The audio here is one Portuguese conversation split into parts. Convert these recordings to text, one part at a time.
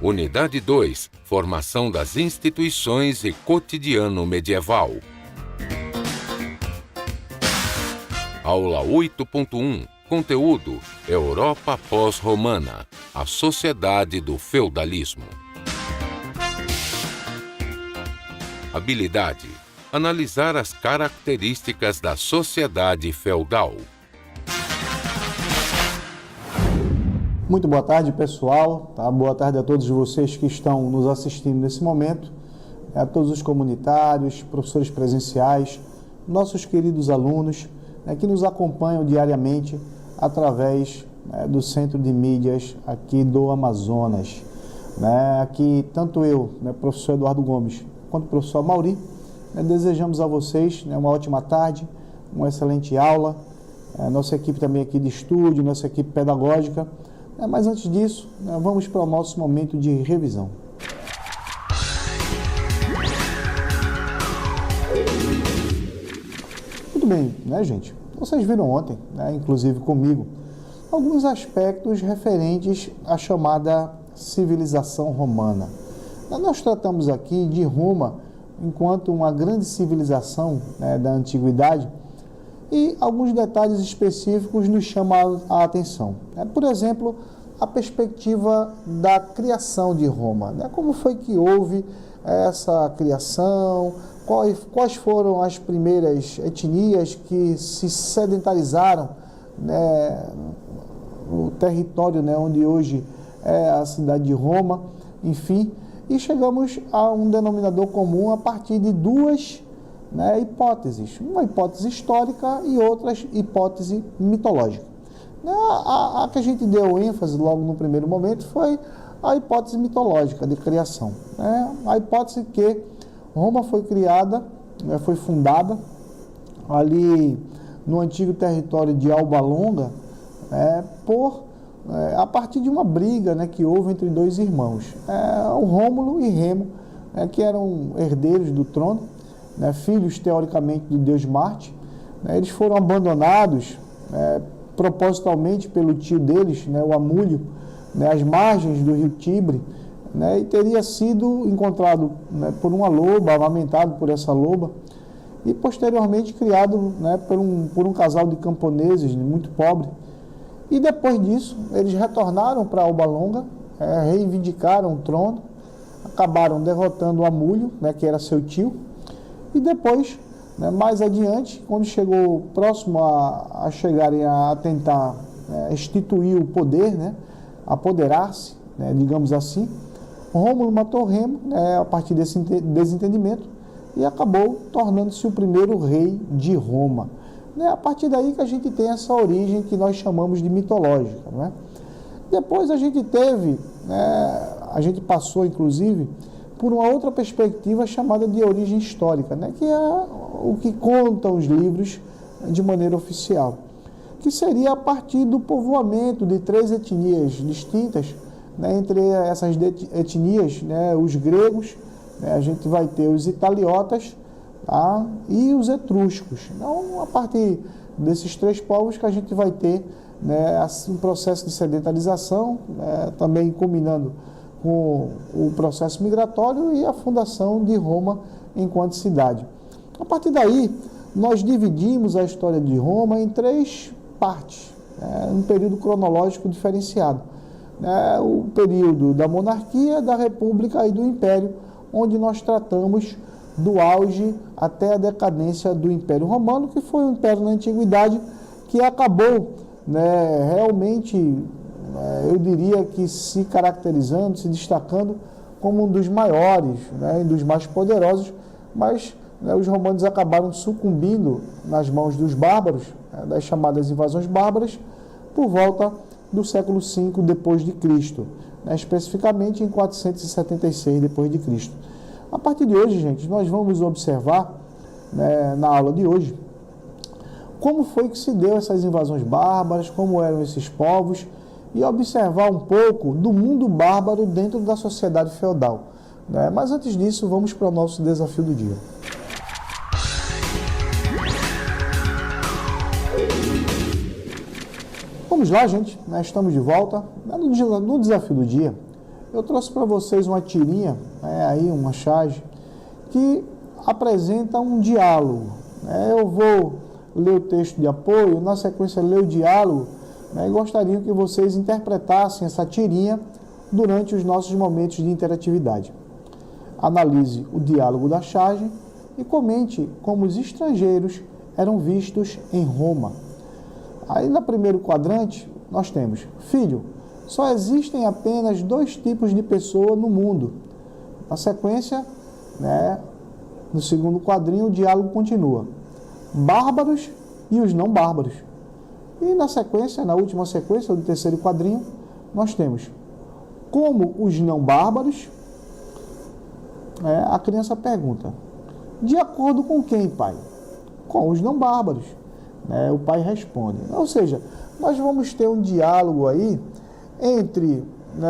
Unidade 2. Formação das instituições e cotidiano medieval. Aula 8.1. Conteúdo: Europa pós-romana. A sociedade do feudalismo. Habilidade: analisar as características da sociedade feudal. Muito boa tarde, pessoal. Boa tarde a todos vocês que estão nos assistindo nesse momento, a todos os comunitários, professores presenciais, nossos queridos alunos que nos acompanham diariamente através do Centro de Mídias aqui do Amazonas. Aqui, tanto eu, professor Eduardo Gomes, quanto o professor Mauri, desejamos a vocês uma ótima tarde, uma excelente aula, nossa equipe também aqui de estúdio, nossa equipe pedagógica. Mas antes disso, vamos para o nosso momento de revisão. Muito bem, gente? Vocês viram ontem, inclusive comigo, alguns aspectos referentes à chamada civilização romana. Nós tratamos aqui de Roma enquanto uma grande civilização da antiguidade, e alguns detalhes específicos nos chamam a atenção. Por exemplo, a perspectiva da criação de Roma. Como foi que houve essa criação? Quais foram as primeiras etnias que se sedentarizaram no território onde hoje é a cidade de Roma? Enfim, e chegamos a um denominador comum a partir de duas hipóteses, uma hipótese histórica e outra hipótese mitológica. A que a gente deu ênfase logo no primeiro momento foi a hipótese mitológica de criação. A hipótese que Roma foi criada, foi fundada ali no antigo território de Alba Longa, a partir de uma briga que houve entre dois irmãos, o Rômulo e Remo, que eram herdeiros do trono, filhos, teoricamente, do deus Marte. Eles foram abandonados propositalmente pelo tio deles, o Amúlio, às margens do rio Tibre, e teria sido encontrado por uma loba, amamentado por essa loba, e posteriormente criado por um casal de camponeses muito pobre. E depois disso, eles retornaram para Alba Longa, reivindicaram o trono, acabaram derrotando o Amúlio, que era seu tio. E depois, mais adiante, quando chegou próximo a chegarem a tentar instituir o poder, apoderar-se, digamos assim, Rômulo matou Remo a partir desse desentendimento e acabou tornando-se o primeiro rei de Roma. A partir daí que a gente tem essa origem que nós chamamos de mitológica. Depois a gente teve, a gente passou inclusive por uma outra perspectiva chamada de origem histórica, que é o que contam os livros de maneira oficial, que seria a partir do povoamento de três etnias distintas, entre essas etnias, os gregos, a gente vai ter os italiotas, e os etruscos. Então, a partir desses três povos que a gente vai ter um processo de sedentarização, também combinando com o processo migratório e a fundação de Roma enquanto cidade. A partir daí, nós dividimos a história de Roma em três partes, um período cronológico diferenciado. O período da monarquia, da república e do império, onde nós tratamos do auge até a decadência do Império Romano, que foi um império na antiguidade que acabou realmente, eu diria que se caracterizando, se destacando como um dos maiores, e dos mais poderosos, mas os romanos acabaram sucumbindo nas mãos dos bárbaros, das chamadas invasões bárbaras, por volta do século V depois de Cristo, especificamente em 476 depois de Cristo. A partir de hoje, gente, nós vamos observar, na aula de hoje, como foi que se deu essas invasões bárbaras, como eram esses povos, e observar um pouco do mundo bárbaro dentro da sociedade feudal. Mas antes disso, vamos para o nosso desafio do dia. Vamos lá, gente, estamos de volta. No desafio do dia, eu trouxe para vocês uma tirinha, aí uma charge, que apresenta um diálogo. Eu vou ler o texto de apoio, na sequência ler o diálogo, e gostaria que vocês interpretassem essa tirinha durante os nossos momentos de interatividade. Analise o diálogo da charge e comente como os estrangeiros eram vistos em Roma. Aí no primeiro quadrante nós temos: filho, só existem apenas 2 tipos de pessoa no mundo. Na sequência, no segundo quadrinho, o diálogo continua: bárbaros e os não bárbaros. E na sequência, na última sequência do terceiro quadrinho, nós temos: como os não bárbaros. A criança pergunta: de acordo com quem, pai? Com os não bárbaros. O pai responde. Ou seja, nós vamos ter um diálogo aí entre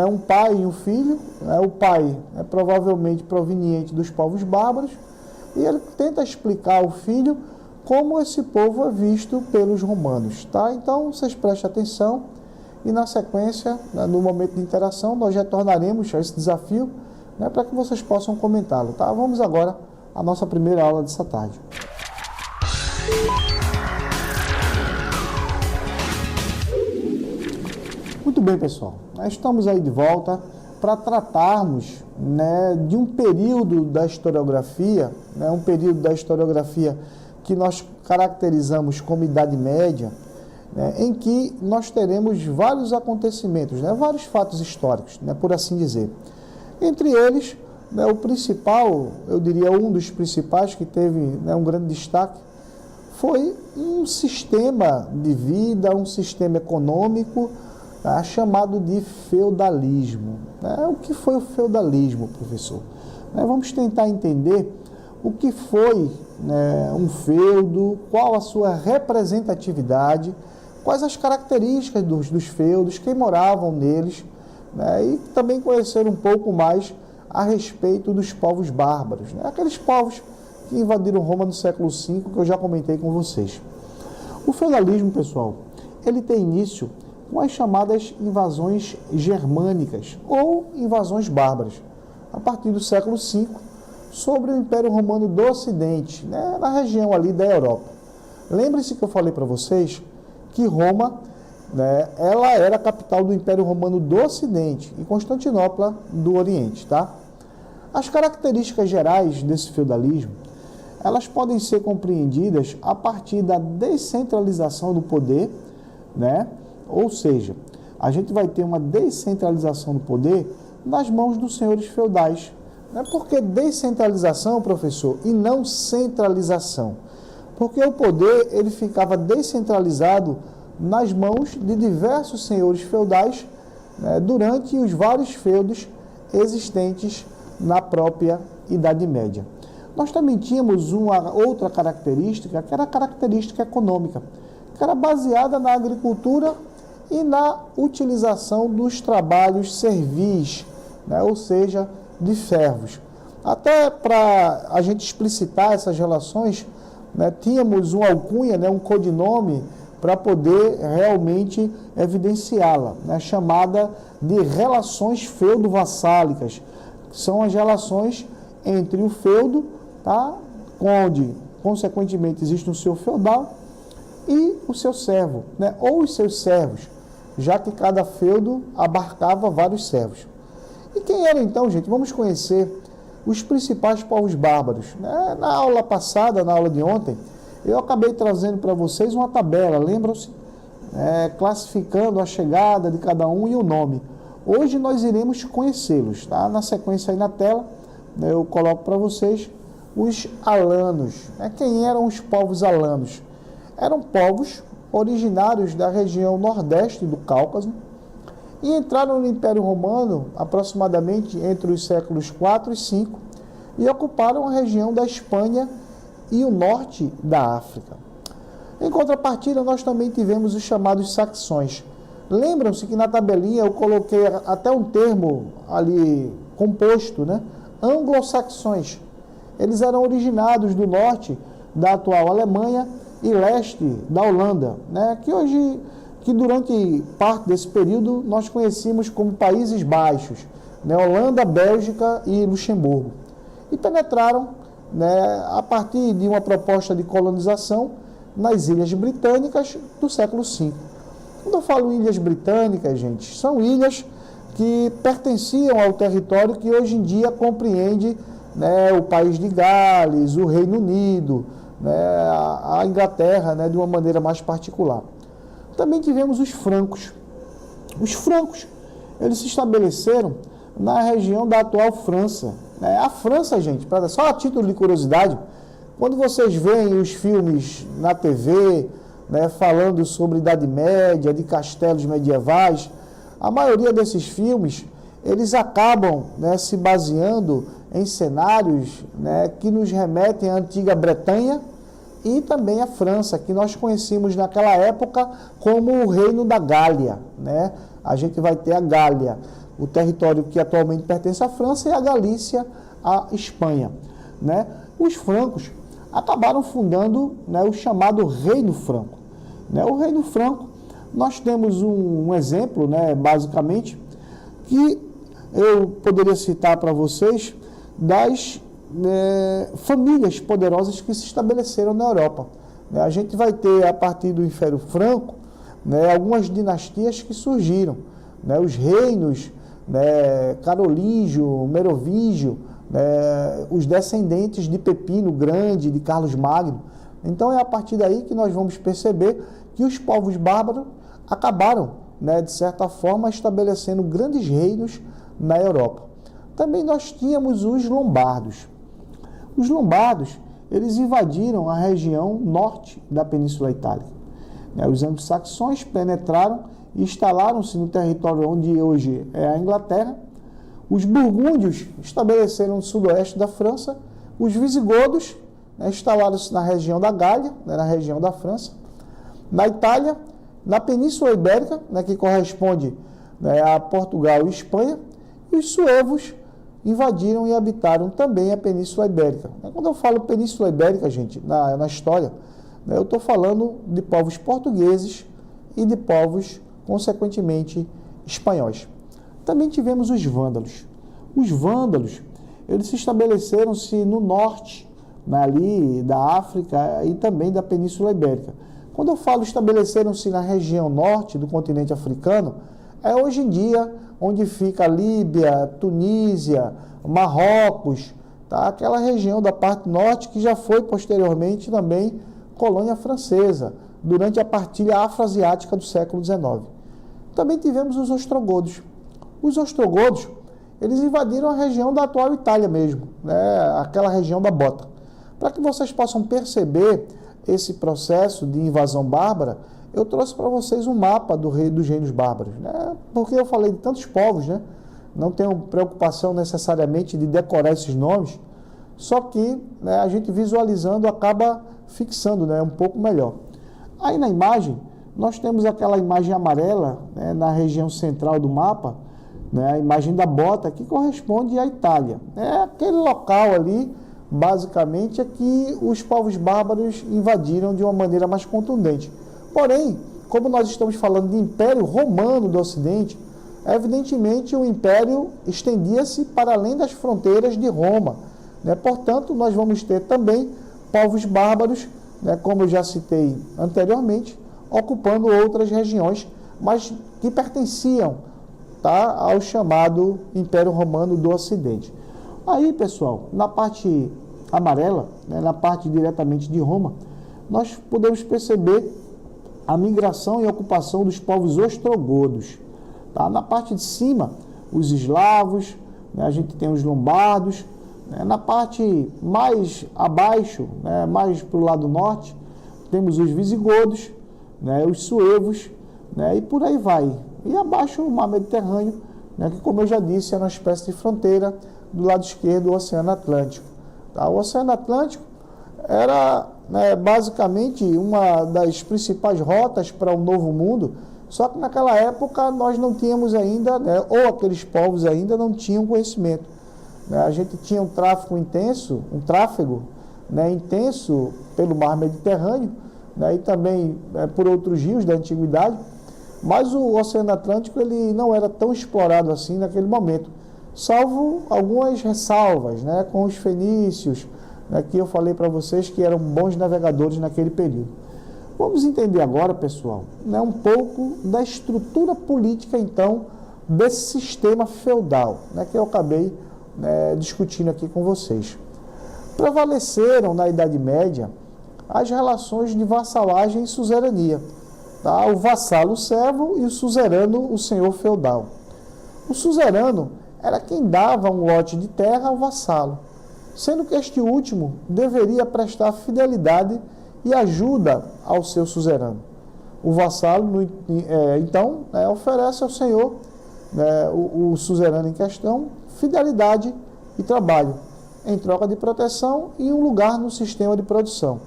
um pai e um filho. O pai é provavelmente proveniente dos povos bárbaros e ele tenta explicar ao filho como esse povo é visto pelos romanos. Tá? Então, vocês prestem atenção e na sequência, no momento de interação, nós retornaremos a esse desafio para que vocês possam comentá-lo. Tá? Vamos agora à nossa primeira aula dessa tarde. Muito bem, pessoal. Nós estamos aí de volta para tratarmos de um período da historiografia, um período da historiografia que nós caracterizamos como Idade Média, em que nós teremos vários acontecimentos, vários fatos históricos, por assim dizer. Entre eles, o principal, eu diria um dos principais que teve um grande destaque, foi um sistema de vida, um sistema econômico, chamado de feudalismo. O que foi o feudalismo, professor? Vamos tentar entender o que foi um feudo, qual a sua representatividade, quais as características dos feudos, quem moravam neles, e também conhecer um pouco mais a respeito dos povos bárbaros, aqueles povos que invadiram Roma no século V, que eu já comentei com vocês. O feudalismo, pessoal, ele tem início com as chamadas invasões germânicas ou invasões bárbaras, a partir do século V, sobre o Império Romano do Ocidente, na região ali da Europa. Lembre-se que eu falei para vocês que Roma, ela era a capital do Império Romano do Ocidente e Constantinopla do Oriente, tá? As características gerais desse feudalismo, elas podem ser compreendidas a partir da descentralização do poder, Ou seja, a gente vai ter uma descentralização do poder nas mãos dos senhores feudais. Por que descentralização, professor, e não centralização? Porque o poder ele ficava descentralizado nas mãos de diversos senhores feudais durante os vários feudos existentes na própria Idade Média. Nós também tínhamos uma outra característica, que era a característica econômica, que era baseada na agricultura e na utilização dos trabalhos servis, ou seja, de servos. Até para a gente explicitar essas relações, tínhamos uma alcunha, um codinome, para poder realmente evidenciá-la, chamada de relações feudo-vassálicas, que são as relações entre o feudo, onde, consequentemente, existe um senhor feudal, e o seu servo, ou os seus servos, já que cada feudo abarcava vários servos. E quem era então, gente? Vamos conhecer os principais povos bárbaros. Na aula passada, na aula de ontem, eu acabei trazendo para vocês uma tabela, lembram-se? Classificando a chegada de cada um e o nome. Hoje nós iremos conhecê-los, tá? Na sequência aí na tela, eu coloco para vocês os alanos. Quem eram os povos alanos? Eram povos originários da região nordeste do Cáucaso e entraram no Império Romano aproximadamente entre os séculos IV e V e ocuparam a região da Espanha e o norte da África. Em contrapartida, nós também tivemos os chamados saxões. Lembram-se que na tabelinha eu coloquei até um termo ali composto, anglo-saxões. Eles eram originados do norte da atual Alemanha e leste da Holanda, que durante parte desse período nós conhecíamos como Países Baixos, né, Holanda, Bélgica e Luxemburgo. E penetraram, né, a partir de uma proposta de colonização nas Ilhas Britânicas do século V. Quando eu falo Ilhas Britânicas, gente, são ilhas que pertenciam ao território que hoje em dia compreende, né, o país de Gales, o Reino Unido, né, a Inglaterra, né, de uma maneira mais particular. Também tivemos os francos. Os francos, eles se estabeleceram na região da atual França. A França, gente, só a título de curiosidade, quando vocês veem os filmes na TV, né, falando sobre Idade Média, de castelos medievais, a maioria desses filmes, eles acabam, né, se baseando em cenários, né, que nos remetem à antiga Bretanha e também à França, que nós conhecíamos naquela época como o Reino da Gália, né? A gente vai ter a Gália, o território que atualmente pertence à França, e a Galícia, à Espanha, né? Os francos acabaram fundando, né, o chamado Reino Franco, né? O Reino Franco, nós temos um exemplo, né, basicamente, que eu poderia citar para vocês das famílias poderosas que se estabeleceram na Europa. A gente vai ter, a partir do Império Franco, né, algumas dinastias que surgiram, né, os reinos, né, carolíngio, merovingio, né, os descendentes de Pepino Grande, de Carlos Magno. Então é a partir daí que nós vamos perceber que os povos bárbaros acabaram, né, de certa forma, estabelecendo grandes reinos na Europa. Também nós tínhamos os lombardos. Os lombardos, eles invadiram a região norte da Península Itálica. Os anglo-saxões penetraram e instalaram-se no território onde hoje é a Inglaterra. Os burgúndios estabeleceram no sudoeste da França. Os visigodos, né, instalaram-se na região da Gália, né, na região da França. Na Itália, na Península Ibérica, né, que corresponde, né, a Portugal e Espanha. E os suevos invadiram e habitaram também a Península Ibérica. Quando eu falo Península Ibérica, gente, na história, né, eu estou falando de povos portugueses e de povos, consequentemente, espanhóis. Também tivemos os vândalos. Os vândalos, eles se estabeleceram-se no norte, né, ali da África e também da Península Ibérica. Quando eu falo estabeleceram-se na região norte do continente africano, é hoje em dia onde fica a Líbia, Tunísia, Marrocos, tá? Aquela região da parte norte que já foi posteriormente também colônia francesa, durante a partilha afroasiática do século XIX. Também tivemos os ostrogodos. Os ostrogodos, eles invadiram a região da atual Itália mesmo, né? Aquela região da Bota. Para que vocês possam perceber esse processo de invasão bárbara, eu trouxe para vocês um mapa dos reinos bárbaros, né? Porque eu falei de tantos povos, né? Não tenho preocupação necessariamente de decorar esses nomes, só que, né, a gente visualizando acaba fixando, né, um pouco melhor. Aí na imagem, nós temos aquela imagem amarela, né, na região central do mapa, né, a imagem da bota, que corresponde à Itália. É aquele local ali, basicamente, é que os povos bárbaros invadiram de uma maneira mais contundente. Porém, como nós estamos falando de Império Romano do Ocidente, evidentemente o Império estendia-se para além das fronteiras de Roma, né? Portanto, nós vamos ter também povos bárbaros, né, como eu já citei anteriormente, ocupando outras regiões, mas que pertenciam, tá, ao chamado Império Romano do Ocidente. Aí, pessoal, na parte amarela, né, na parte diretamente de Roma, nós podemos perceber a migração e ocupação dos povos ostrogodos. Tá? Na parte de cima, os eslavos, né, a gente tem os lombardos, né, na parte mais abaixo, né, mais para o lado norte, temos os visigodos, né, os suevos, né, e por aí vai. E abaixo o mar Mediterrâneo, né, que, como eu já disse, é uma espécie de fronteira do lado esquerdo do Oceano Atlântico. Tá? O Oceano Atlântico era, né, basicamente uma das principais rotas para o Novo Mundo, só que naquela época nós não tínhamos ainda, né, ou aqueles povos ainda não tinham conhecimento. A gente tinha um tráfego intenso, né, intenso pelo mar Mediterrâneo, né, e também por outros rios da antiguidade, mas o Oceano Atlântico ele não era tão explorado assim naquele momento. salvo algumas ressalvas, né, com os fenícios, né, que eu falei para vocês que eram bons navegadores naquele período. Vamos entender agora, pessoal, né, um pouco da estrutura política, então, desse sistema feudal, né, que eu acabei, né, discutindo aqui com vocês. Prevaleceram na Idade Média as relações de vassalagem e suzerania. Tá? O vassalo, o servo, e o suzerano, o senhor feudal. O suzerano era quem dava um lote de terra ao vassalo, sendo que este último deveria prestar fidelidade e ajuda ao seu suzerano. O vassalo, então, oferece ao senhor, o suzerano em questão, fidelidade e trabalho, em troca de proteção e um lugar no sistema de produção.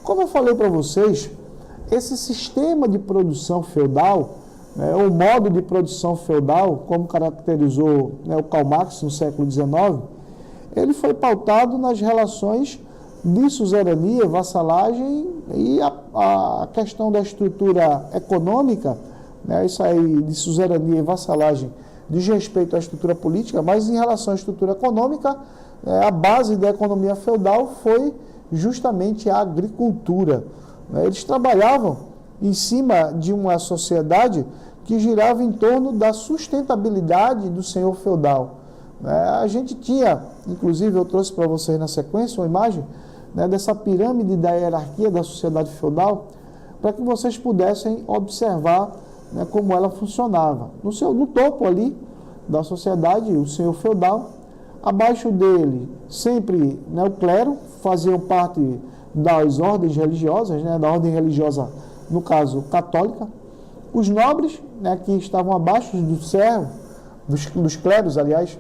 Como eu falei para vocês, esse sistema de produção feudal, o modo de produção feudal, como caracterizou o Karl Marx no século XIX, ele foi pautado nas relações de suzerania, vassalagem e a questão da estrutura econômica, isso aí de suzerania e vassalagem diz respeito à estrutura política, mas em relação à estrutura econômica, a base da economia feudal foi justamente a agricultura. Eles trabalhavam em cima de uma sociedade que girava em torno da sustentabilidade do senhor feudal. A gente tinha, inclusive eu trouxe para vocês na sequência uma imagem dessa pirâmide da hierarquia da sociedade feudal, para que vocês pudessem observar como ela funcionava. No topo ali da sociedade, o senhor feudal, abaixo dele sempre o clero, faziam parte das ordens religiosas, da ordem religiosa, no caso, católica. Os nobres, que estavam abaixo do servo, dos cleros, aliás,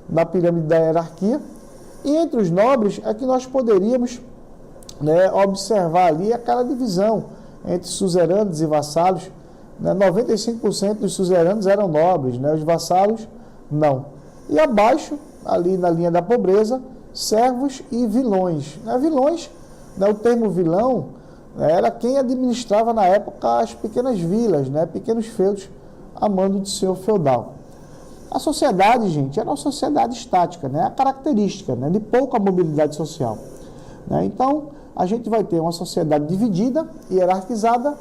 da pirâmide da hierarquia. E entre os nobres é que nós poderíamos observar ali aquela divisão entre suzeranos e vassalos. 95% dos suzeranos eram nobres, os vassalos não. E abaixo, ali na linha da pobreza, servos e vilões. Vilões, o termo vilão, era quem administrava na época as pequenas vilas, pequenos feudos, a mando do senhor feudal. A sociedade, gente, era uma sociedade estática, a característica de pouca mobilidade social. Então, a gente vai ter uma sociedade dividida, hierarquizada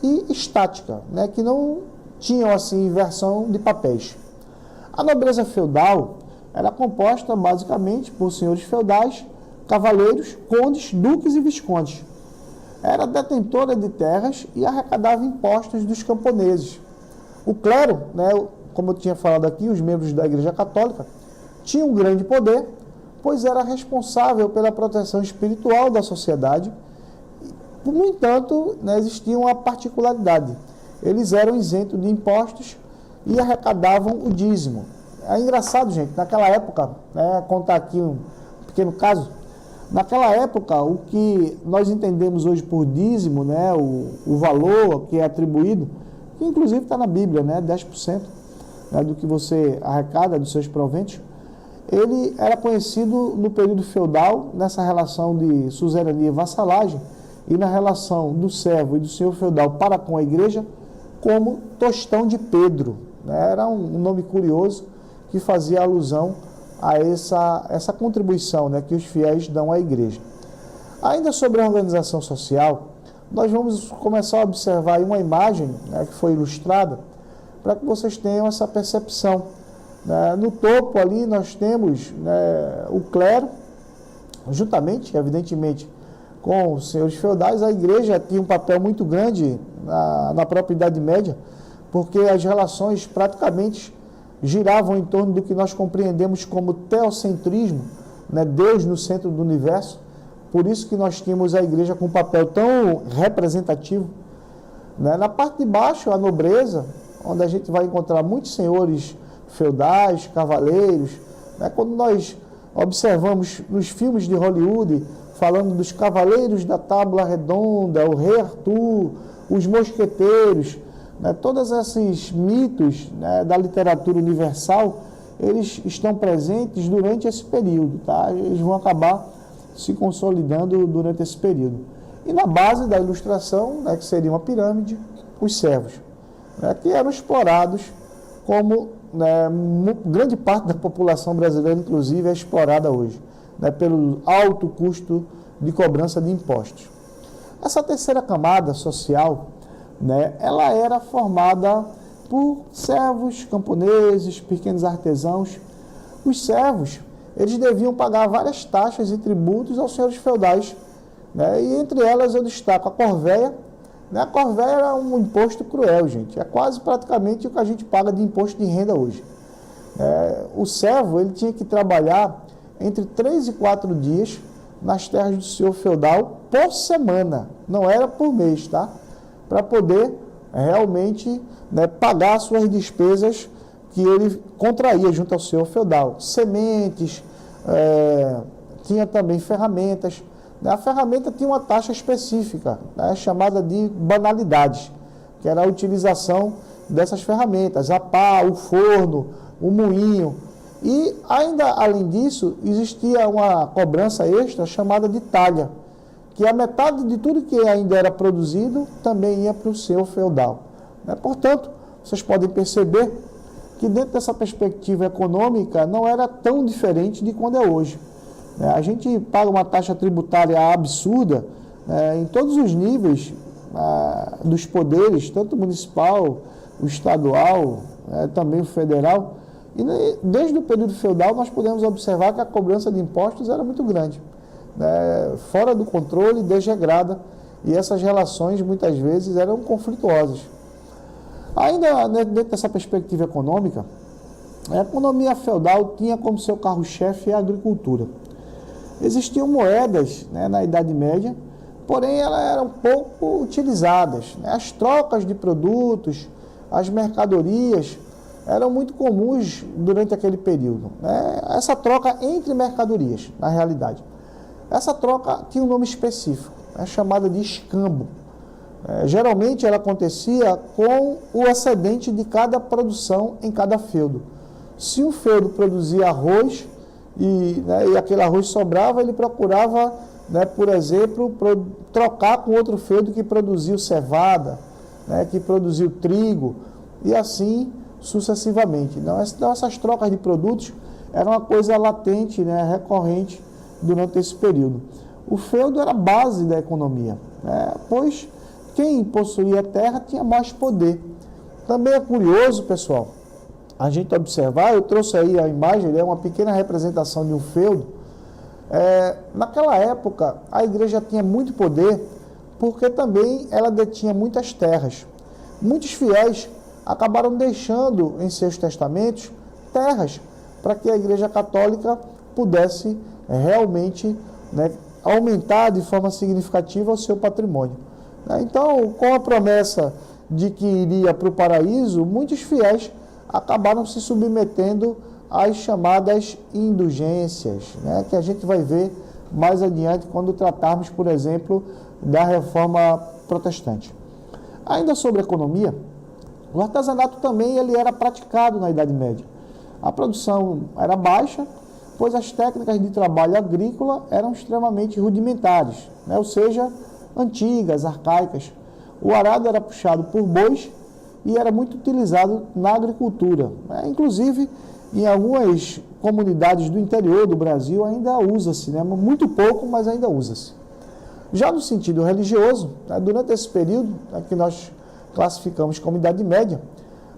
e estática, que não tinham assim inversão de papéis. A nobreza feudal era composta basicamente por senhores feudais, cavaleiros, condes, duques e viscondes. Era detentora de terras e arrecadava impostos dos camponeses. O clero, como eu tinha falado aqui, os membros da Igreja Católica, tinham um grande poder, pois era responsável pela proteção espiritual da sociedade. No entanto, existia uma particularidade. Eles eram isentos de impostos e arrecadavam o dízimo. É engraçado, gente, naquela época, contar aqui um pequeno caso, naquela época, o que nós entendemos hoje por dízimo, o valor que é atribuído, que inclusive está na Bíblia, 10%, do que você arrecada dos seus proventos, ele era conhecido no período feudal, nessa relação de suzerania e vassalagem, e na relação do servo e do senhor feudal para com a igreja, como tostão de Pedro. Era um nome curioso que fazia alusão a essa contribuição que os fiéis dão à igreja. Ainda sobre a organização social, nós vamos começar a observar aí uma imagem que foi ilustrada para que vocês tenham essa percepção. No topo ali nós temos o clero, juntamente, evidentemente, com os senhores feudais. A igreja tinha um papel muito grande na própria Idade Média, porque as relações praticamente giravam em torno do que nós compreendemos como teocentrismo, Deus no centro do universo. Por isso que nós tínhamos a igreja com um papel tão representativo. Na parte de baixo, a nobreza, onde a gente vai encontrar muitos senhores feudais, cavaleiros. Quando nós observamos nos filmes de Hollywood, falando dos cavaleiros da Tábua Redonda, o rei Arthur, os mosqueteiros, todos esses mitos da literatura universal, eles estão presentes durante esse período, tá? Eles vão acabar se consolidando durante esse período. E na base da ilustração, que seria uma pirâmide, os servos, que eram explorados como né, grande parte da população brasileira, inclusive, é explorada hoje, né, pelo alto custo de cobrança de impostos. Essa terceira camada social, né, ela era formada por servos, camponeses, pequenos artesãos. Os servos, eles deviam pagar várias taxas e tributos aos senhores feudais, né, e entre elas eu destaco a corvéia. A corvéia era um imposto cruel, gente. É quase praticamente o que a gente paga de imposto de renda hoje. O servo, ele tinha que trabalhar entre 3 e 4 dias nas terras do senhor feudal por semana. Não era por mês, tá? Para poder realmente, né, pagar as suas despesas que ele contraía junto ao senhor feudal. Sementes, tinha também ferramentas. A ferramenta tinha uma taxa específica, né, chamada de banalidades, que era a utilização dessas ferramentas, a pá, o forno, o moinho. E ainda além disso, existia uma cobrança extra chamada de talha, que a metade de tudo que ainda era produzido também ia para o senhor feudal. Portanto, vocês podem perceber que dentro dessa perspectiva econômica não era tão diferente de quando é hoje. A gente paga uma taxa tributária absurda em todos os níveis dos poderes, tanto o municipal, o estadual, também o federal. E desde o período feudal nós podemos observar que a cobrança de impostos era muito grande, fora do controle, desregrada, e essas relações muitas vezes eram conflituosas. Ainda dentro dessa perspectiva econômica, a economia feudal tinha como seu carro-chefe a agricultura. Existiam moedas, na Idade Média, porém elas eram pouco utilizadas. As trocas de produtos, as mercadorias, eram muito comuns durante aquele período. Essa troca entre mercadorias, na realidade. Essa troca tinha um nome específico, chamada de escambo. Geralmente ela acontecia com o excedente de cada produção em cada feudo. Se um feudo produzia arroz, e aquele arroz sobrava, ele procurava, por exemplo, trocar com outro feudo que produziu cevada, que produziu trigo, e assim sucessivamente. Então, essas trocas de produtos eram uma coisa latente, recorrente durante esse período. O feudo era a base da economia, pois quem possuía terra tinha mais poder. Também é curioso, pessoal, a gente observar, eu trouxe aí a imagem, é uma pequena representação de um feudo. Naquela época, a igreja tinha muito poder, porque também ela detinha muitas terras. Muitos fiéis acabaram deixando em seus testamentos terras, para que a igreja católica pudesse realmente aumentar de forma significativa o seu patrimônio. Então, com a promessa de que iria para o paraíso, muitos fiéis acabaram se submetendo às chamadas indulgências, que a gente vai ver mais adiante quando tratarmos, por exemplo, da reforma protestante. Ainda sobre economia, o artesanato também ele era praticado na Idade Média. A produção era baixa, pois as técnicas de trabalho agrícola eram extremamente rudimentares, ou seja, antigas, arcaicas. O arado era puxado por bois e era muito utilizado na agricultura. Inclusive, em algumas comunidades do interior do Brasil ainda usa-se, muito pouco, mas ainda usa-se. Já no sentido religioso, durante esse período que nós classificamos como Idade Média,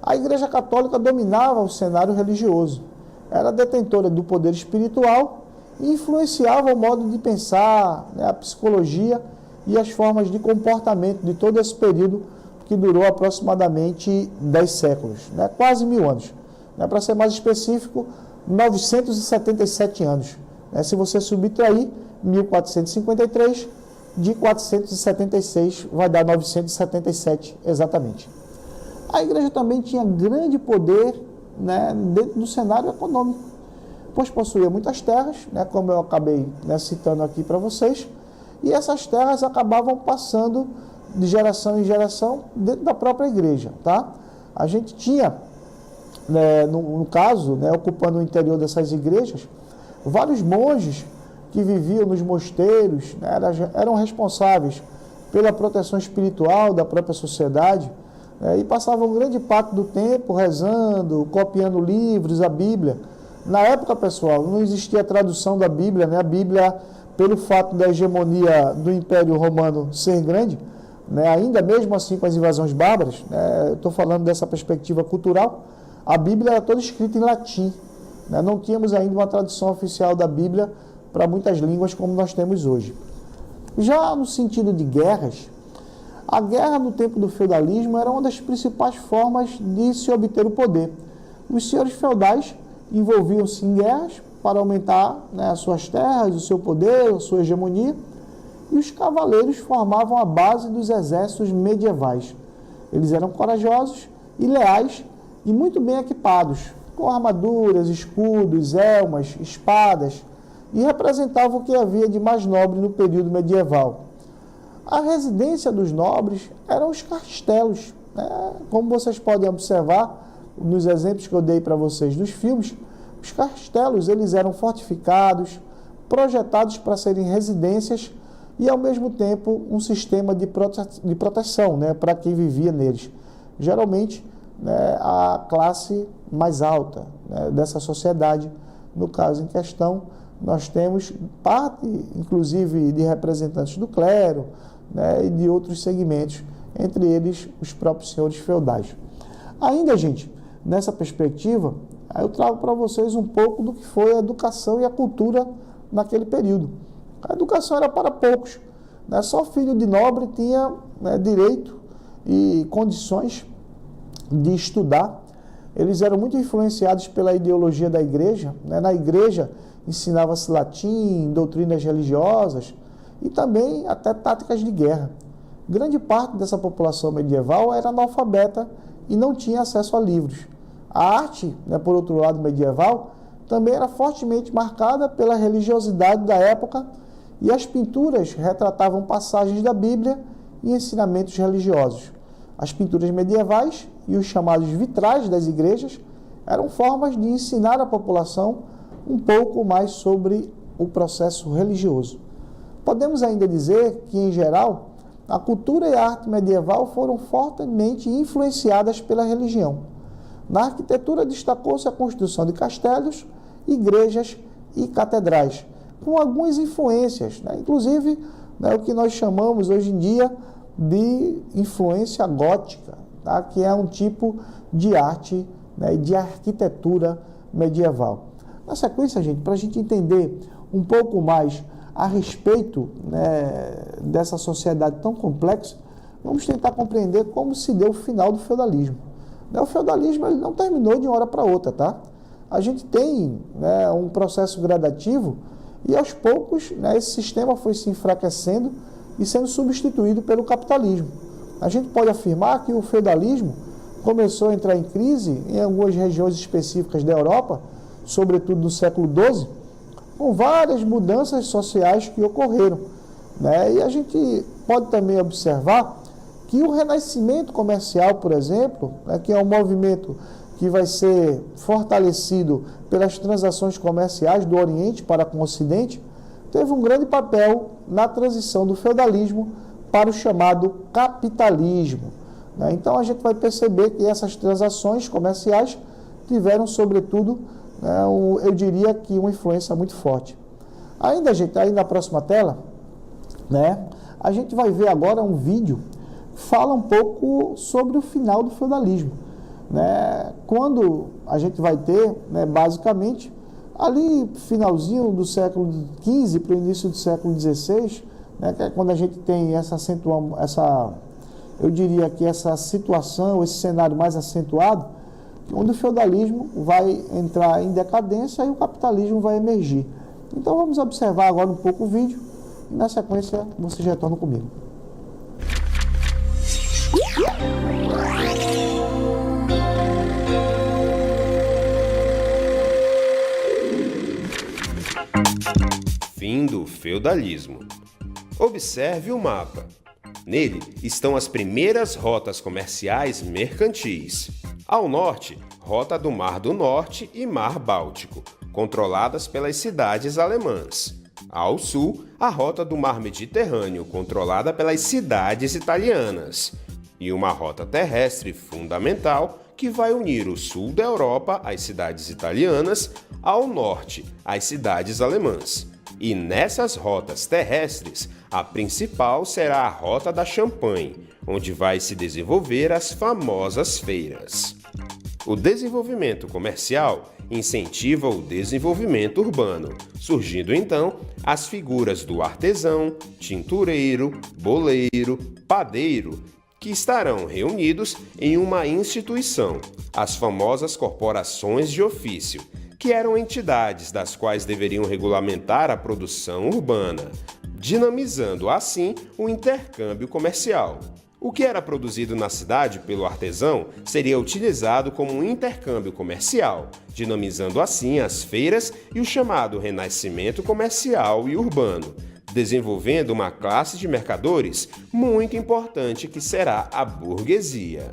a Igreja Católica dominava o cenário religioso. Era detentora do poder espiritual e influenciava o modo de pensar, a psicologia e as formas de comportamento de todo esse período que durou aproximadamente 10 séculos, quase 1000 anos. Para ser mais específico, 977 anos. Se você subtrair 1453, de 476 vai dar 977 exatamente. A igreja também tinha grande poder dentro do cenário econômico, pois possuía muitas terras, como eu acabei citando aqui para vocês, e essas terras acabavam passando de geração em geração dentro da própria igreja. A gente tinha, no caso, ocupando o interior dessas igrejas, vários monges que viviam nos mosteiros, eram responsáveis pela proteção espiritual da própria sociedade, e passavam grande parte do tempo rezando, copiando livros, a Bíblia. Na época, pessoal, não existia tradução da Bíblia, né? A Bíblia, pelo fato da hegemonia do Império Romano ser grande, né? Ainda mesmo assim com as invasões bárbaras, né? Estou falando dessa perspectiva cultural, a Bíblia era toda escrita em latim, né? Não tínhamos ainda uma tradução oficial da Bíblia para muitas línguas como nós temos hoje. Já no sentido de guerras, a guerra no tempo do feudalismo era uma das principais formas de se obter o poder. Os senhores feudais envolviam-se em guerras para aumentar, né, as suas terras, o seu poder, a sua hegemonia, e os cavaleiros formavam a base dos exércitos medievais. Eles eram corajosos e leais e muito bem equipados, com armaduras, escudos, elmas, espadas, e representavam o que havia de mais nobre no período medieval. A residência dos nobres eram os castelos, né? Como vocês podem observar nos exemplos que eu dei para vocês dos filmes, os castelos eles eram fortificados, projetados para serem residências e, ao mesmo tempo, um sistema de proteção, né, para quem vivia neles. Geralmente, né, a classe mais alta, né, dessa sociedade. No caso em questão, nós temos parte, inclusive, de representantes do clero, né, e de outros segmentos, entre eles os próprios senhores feudais. Ainda, gente, nessa perspectiva, eu trago para vocês um pouco do que foi a educação e a cultura naquele período. A educação era para poucos, né? Só filho de nobre tinha, né, direito e condições de estudar. Eles eram muito influenciados pela ideologia da igreja, né? Na igreja ensinava-se latim, doutrinas religiosas e também até táticas de guerra. Grande parte dessa população medieval era analfabeta e não tinha acesso a livros. A arte, né, por outro lado, medieval, também era fortemente marcada pela religiosidade da época e as pinturas retratavam passagens da Bíblia e ensinamentos religiosos. As pinturas medievais e os chamados vitrais das igrejas eram formas de ensinar a população um pouco mais sobre o processo religioso. Podemos ainda dizer que, em geral, a cultura e a arte medieval foram fortemente influenciadas pela religião. Na arquitetura destacou-se a construção de castelos, igrejas e catedrais, com algumas influências, né? Inclusive, né, o que nós chamamos hoje em dia de influência gótica, tá? Que é um tipo de arte, né, e de arquitetura medieval. Na sequência, gente, para a gente entender um pouco mais a respeito, né, dessa sociedade tão complexa, vamos tentar compreender como se deu o final do feudalismo. O feudalismo ele não terminou de uma hora para outra, tá? A gente tem, né, um processo gradativo e, aos poucos, né, esse sistema foi se enfraquecendo e sendo substituído pelo capitalismo. A gente pode afirmar que o feudalismo começou a entrar em crise em algumas regiões específicas da Europa, sobretudo no século XII, com várias mudanças sociais que ocorreram, né? E a gente pode também observar que o renascimento comercial, por exemplo, né, que é um movimento que vai ser fortalecido pelas transações comerciais do Oriente para com o Ocidente, teve um grande papel na transição do feudalismo para o chamado capitalismo, né? Então a gente vai perceber que essas transações comerciais tiveram, sobretudo, né, eu diria que uma influência muito forte. Ainda, gente, aí na próxima tela, né, a gente vai ver agora um vídeo que fala um pouco sobre o final do feudalismo, né? Quando a gente vai ter, né, basicamente, ali finalzinho do século XV para o início do século XVI, né, que é quando a gente tem eu diria que essa situação, esse cenário mais acentuado, onde o feudalismo vai entrar em decadência e o capitalismo vai emergir. Então vamos observar agora um pouco o vídeo e na sequência vocês retornam comigo. Fim do feudalismo. Observe o mapa. Nele estão as primeiras rotas comerciais mercantis. Ao norte, Rota do Mar do Norte e Mar Báltico, controladas pelas cidades alemãs. Ao sul, a Rota do Mar Mediterrâneo, controlada pelas cidades italianas. e uma rota terrestre fundamental que vai unir o sul da Europa, as cidades italianas, ao norte, as cidades alemãs. E nessas rotas terrestres, a principal será a Rota da Champagne, onde vai se desenvolver as famosas feiras. O desenvolvimento comercial incentiva o desenvolvimento urbano, surgindo então as figuras do artesão, tintureiro, boleiro, padeiro, que estarão reunidos em uma instituição, as famosas corporações de ofício, que eram entidades das quais deveriam regulamentar a produção urbana, dinamizando assim o intercâmbio comercial. O que era produzido na cidade pelo artesão seria utilizado como um intercâmbio comercial, dinamizando assim as feiras e o chamado renascimento comercial e urbano, desenvolvendo uma classe de mercadores muito importante que será a burguesia.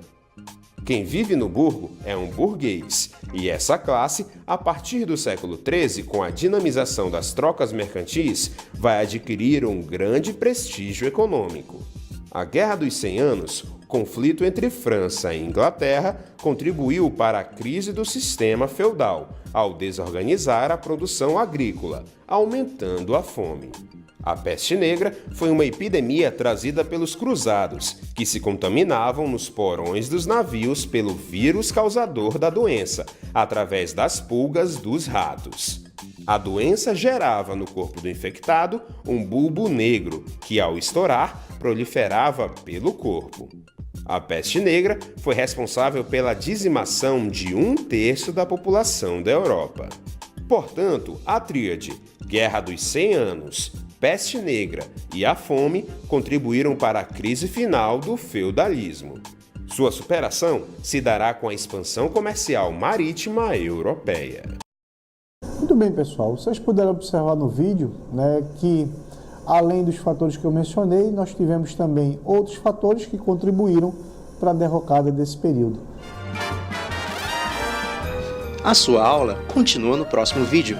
Quem vive no burgo é um burguês, e essa classe, a partir do século XIII, com a dinamização das trocas mercantis, vai adquirir um grande prestígio econômico. A Guerra dos 100 Anos, conflito entre França e Inglaterra, contribuiu para a crise do sistema feudal, ao desorganizar a produção agrícola, aumentando a fome. A peste negra foi uma epidemia trazida pelos cruzados, que se contaminavam nos porões dos navios pelo vírus causador da doença, através das pulgas dos ratos. A doença gerava no corpo do infectado um bulbo negro, que ao estourar, proliferava pelo corpo. A peste negra foi responsável pela dizimação de 1/3 da população da Europa. Portanto, a tríade Guerra dos 100 Anos, peste negra e a fome contribuíram para a crise final do feudalismo. Sua superação se dará com a expansão comercial marítima europeia. Muito bem, pessoal. Vocês puderam observar no vídeo, que além dos fatores que eu mencionei, nós tivemos também outros fatores que contribuíram para a derrocada desse período. A sua aula continua no próximo vídeo.